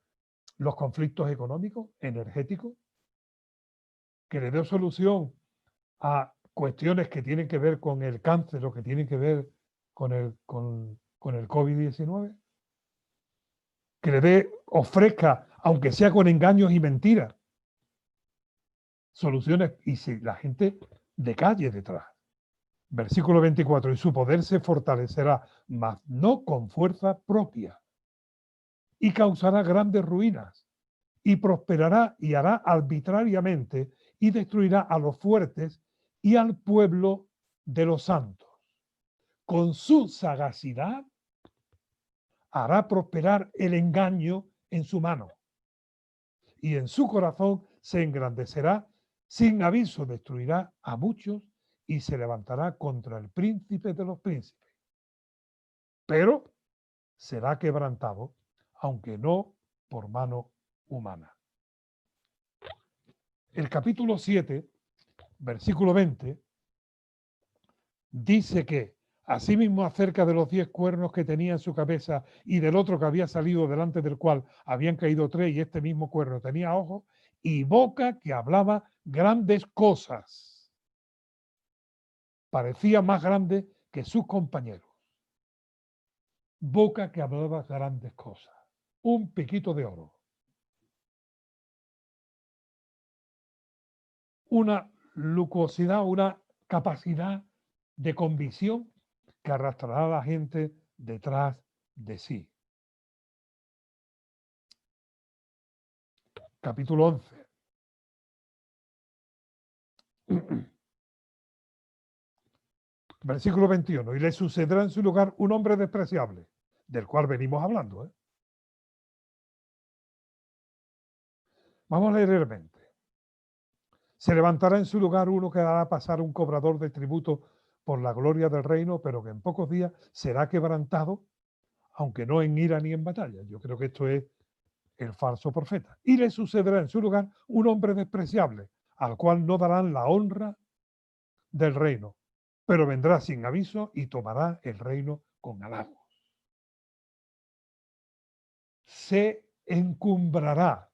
los conflictos económicos, energéticos? Que le dé solución a cuestiones que tienen que ver con el cáncer o que tienen que ver con el COVID-19, que le dé, ofrezca, aunque sea con engaños y mentiras, soluciones, y si la gente decaye detrás. Versículo 24, y su poder se fortalecerá, mas no con fuerza propia, y causará grandes ruinas, y prosperará y hará arbitrariamente, y destruirá a los fuertes y al pueblo de los santos. Con su sagacidad hará prosperar el engaño en su mano, y en su corazón se engrandecerá, sin aviso destruirá a muchos y se levantará contra el príncipe de los príncipes. Pero será quebrantado, aunque no por mano humana. El capítulo 7, versículo 20, dice que asimismo acerca de los 10 cuernos que tenía en su cabeza y del otro que había salido delante del cual habían caído 3 y este mismo cuerno tenía ojos y boca que hablaba grandes cosas. Parecía más grande que sus compañeros. Boca que hablaba grandes cosas. Un piquito de oro. Una lucosidad, una capacidad de convicción que arrastrará a la gente detrás de sí. Capítulo 11. Versículo 21. Y le sucederá en su lugar un hombre despreciable, del cual venimos hablando. Vamos a leer brevemente. Se levantará en su lugar uno que hará pasar un cobrador de tributo por la gloria del reino, pero que en pocos días será quebrantado, aunque no en ira ni en batalla. Yo creo que esto es el falso profeta. Y le sucederá en su lugar un hombre despreciable, al cual no darán la honra del reino, pero vendrá sin aviso y tomará el reino con halagos. Se encumbrará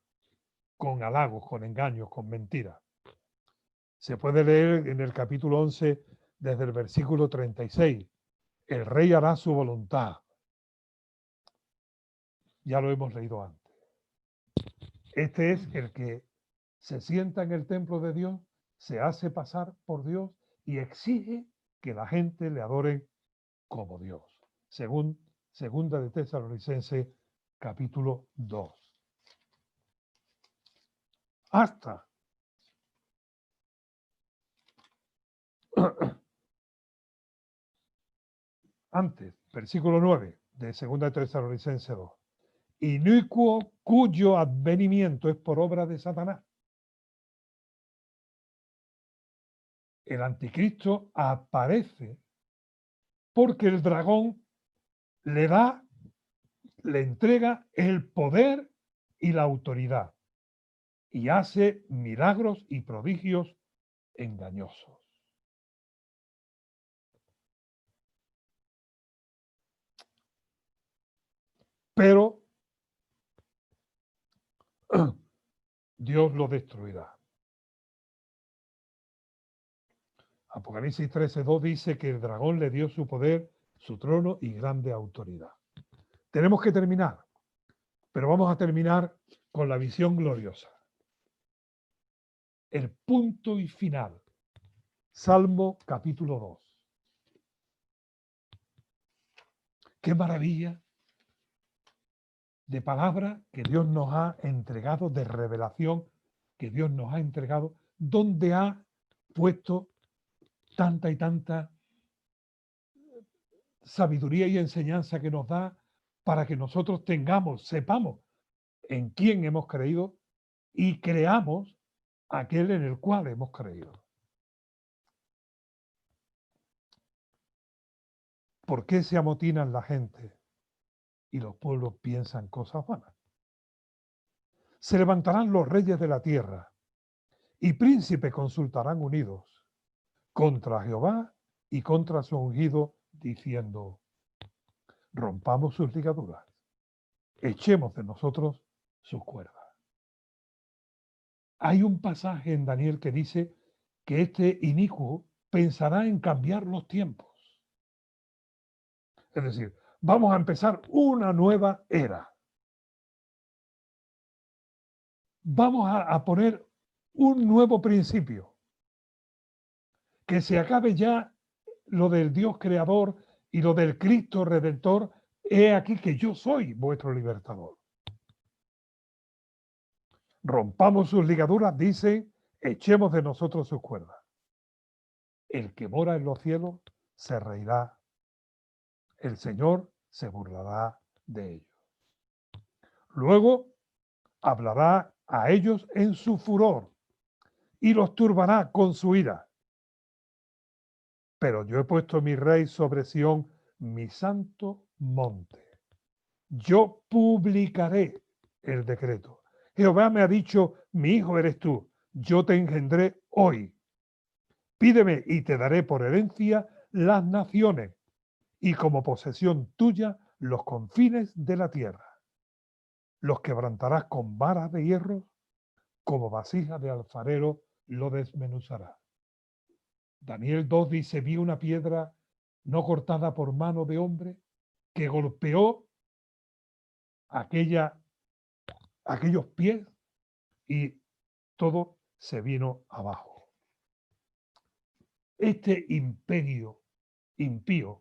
con halagos, con engaños, con mentiras. Se puede leer en el capítulo 11 desde el versículo 36. El rey hará su voluntad. Ya lo hemos leído antes. Este es el que se sienta en el templo de Dios, se hace pasar por Dios y exige que la gente le adore como Dios. Según Segunda de Tesalonicenses, capítulo 2. Hasta antes, versículo 9 de Segunda de Tesalonicenses 2. Inicuo cuyo advenimiento es por obra de Satanás. El anticristo aparece porque el dragón le entrega el poder y la autoridad y hace milagros y prodigios engañosos. Pero Dios lo destruirá. Apocalipsis 13:2 dice que el dragón le dio su poder, su trono y grande autoridad. Tenemos que terminar, pero vamos a terminar con la visión gloriosa. El punto y final. Salmo capítulo 2. Qué maravilla de palabra que Dios nos ha entregado, de revelación que Dios nos ha entregado, donde ha puesto tanta y tanta sabiduría y enseñanza que nos da para que nosotros sepamos en quién hemos creído y creamos aquel en el cual hemos creído. ¿Por qué se amotinan la gente y los pueblos piensan cosas vanas? Se levantarán los reyes de la tierra y príncipes consultarán unidos contra Jehová y contra su ungido, diciendo: rompamos sus ligaduras, echemos de nosotros sus cuerdas. Hay un pasaje en Daniel que dice que este inicuo pensará en cambiar los tiempos. Es decir, vamos a empezar una nueva era. Vamos a poner un nuevo principio. Que se acabe ya lo del Dios creador y lo del Cristo redentor. He aquí que yo soy vuestro libertador. Rompamos sus ligaduras, dice, echemos de nosotros sus cuerdas. El que mora en los cielos se reirá. El Señor se burlará de ellos. Luego hablará a ellos en su furor y los turbará con su ira. Pero yo he puesto mi rey sobre Sión, mi santo monte. Yo publicaré el decreto. Jehová me ha dicho: mi hijo eres tú, yo te engendré hoy. Pídeme y te daré por herencia las naciones y como posesión tuya los confines de la tierra. Los quebrantarás con varas de hierro, como vasija de alfarero lo desmenuzará. Daniel 2 dice: vi una piedra no cortada por mano de hombre que golpeó aquellos pies y todo se vino abajo. Este imperio impío,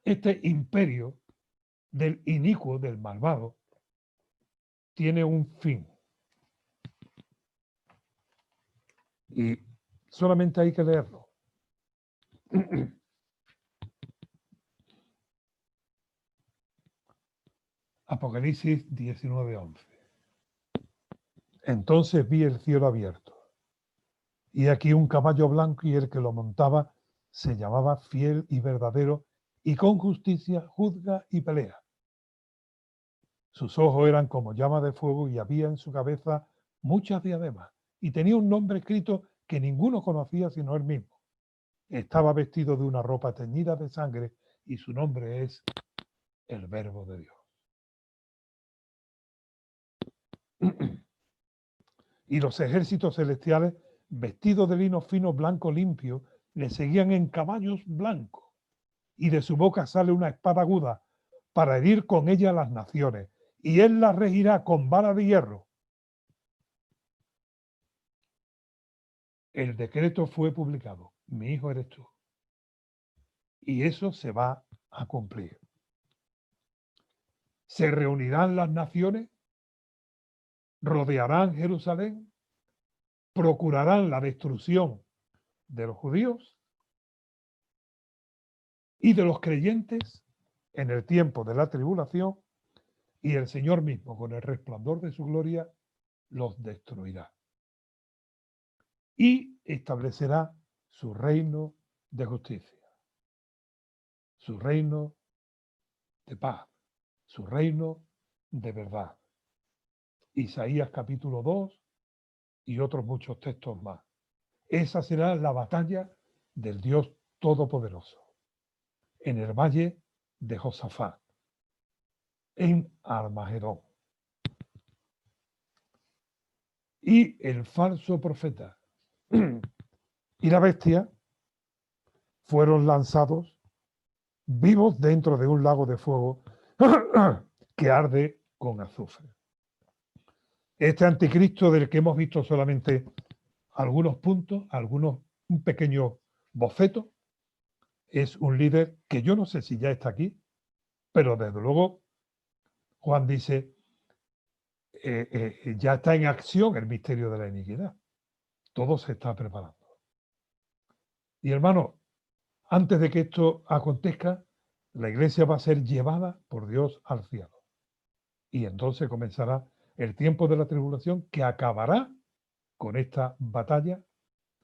este imperio del inicuo, del malvado, tiene un fin. Y solamente hay que leerlo. Apocalipsis 19:11. Entonces vi el cielo abierto, y aquí un caballo blanco, y el que lo montaba se llamaba Fiel y Verdadero, y con justicia juzga y pelea. Sus ojos eran como llama de fuego, y había en su cabeza muchas diademas, y tenía un nombre escrito que ninguno conocía sino él mismo. Estaba vestido de una ropa teñida de sangre, y su nombre es el Verbo de Dios. Y los ejércitos celestiales, vestidos de lino fino, blanco, limpio, le seguían en caballos blancos, y de su boca sale una espada aguda para herir con ella a las naciones, y él las regirá con vara de hierro. El decreto fue publicado: mi hijo eres tú. Y eso se va a cumplir. Se reunirán las naciones, rodearán Jerusalén, procurarán la destrucción de los judíos y de los creyentes en el tiempo de la tribulación, y el Señor mismo, con el resplandor de su gloria, los destruirá. Y establecerá su reino de justicia. su reino de paz, su reino de verdad. Isaías capítulo 2 y otros muchos textos más. Esa será la batalla del Dios Todopoderoso en el valle de Josafat, en Armagedón. Y el falso profeta y la bestia fueron lanzados vivos dentro de un lago de fuego que arde con azufre. Este anticristo del que hemos visto solamente algunos puntos, un pequeño boceto, es un líder que yo no sé si ya está aquí, pero desde luego Juan dice, ya está en acción el misterio de la iniquidad. Todo se está preparando. Y hermano, antes de que esto acontezca, la iglesia va a ser llevada por Dios al cielo. Y entonces comenzará el tiempo de la tribulación que acabará con esta batalla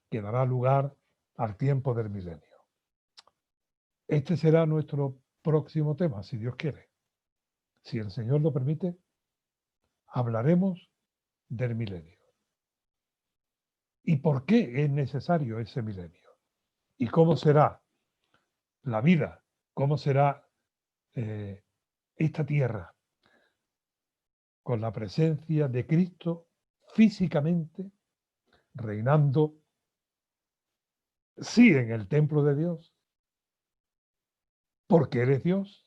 que dará lugar al tiempo del milenio. Este será nuestro próximo tema, si Dios quiere. Si el Señor lo permite, hablaremos del milenio. ¿Y por qué es necesario ese milenio? ¿Y cómo será la vida? ¿Cómo será esta tierra con la presencia de Cristo físicamente reinando, sí, en el templo de Dios, porque Él es Dios,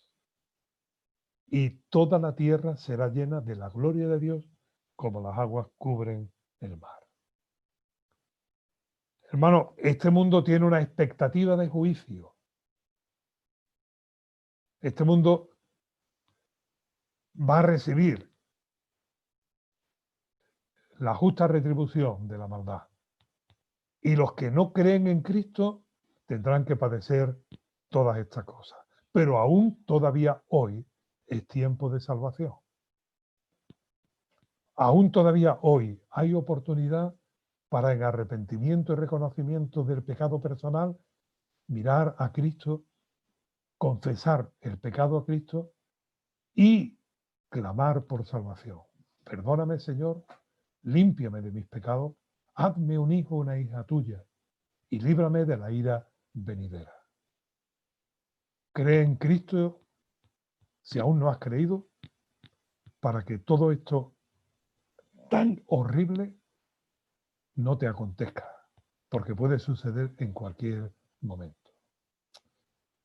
y toda la tierra será llena de la gloria de Dios como las aguas cubren el mar? Hermano, este mundo tiene una expectativa de juicio. Este mundo va a recibir la justa retribución de la maldad. Y los que no creen en Cristo tendrán que padecer todas estas cosas. Pero aún todavía hoy es tiempo de salvación. Aún todavía hoy hay oportunidad para, en arrepentimiento y reconocimiento del pecado personal, mirar a Cristo, confesar el pecado a Cristo y clamar por salvación. Perdóname, Señor, límpiame de mis pecados, hazme un hijo o una hija tuya y líbrame de la ira venidera. Cree en Cristo si aún no has creído, para que todo esto tan horrible no te acontezca, porque puede suceder en cualquier momento.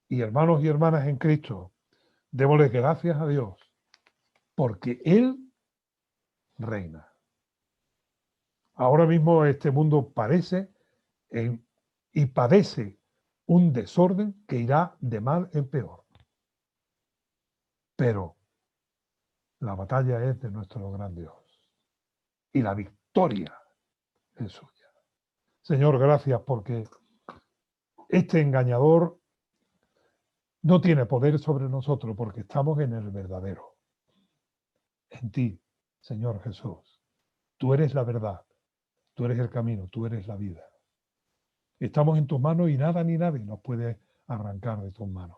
Y hermanos y hermanas en Cristo, démosle gracias a Dios, porque Él reina. Ahora mismo este mundo parece y padece un desorden que irá de mal en peor. Pero la batalla es de nuestro gran Dios y la victoria es suya. Señor, gracias porque este engañador no tiene poder sobre nosotros porque estamos en el verdadero. En ti, Señor Jesús. Tú eres la verdad, tú eres el camino, tú eres la vida. Estamos en tus manos y nada ni nadie nos puede arrancar de tus manos.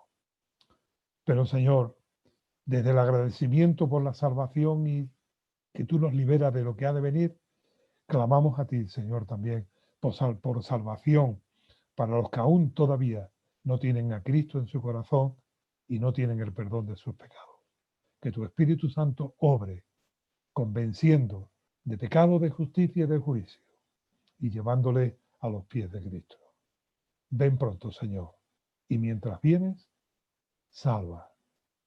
Pero Señor, desde el agradecimiento por la salvación y que tú nos liberas de lo que ha de venir, clamamos a ti, Señor, también por salvación para los que aún todavía no tienen a Cristo en su corazón y no tienen el perdón de sus pecados. Que tu Espíritu Santo obre, convenciendo de pecado, de justicia y de juicio, y llevándole a los pies de Cristo. Ven pronto, Señor, y mientras vienes, salva.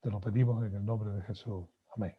Te lo pedimos en el nombre de Jesús. Amén.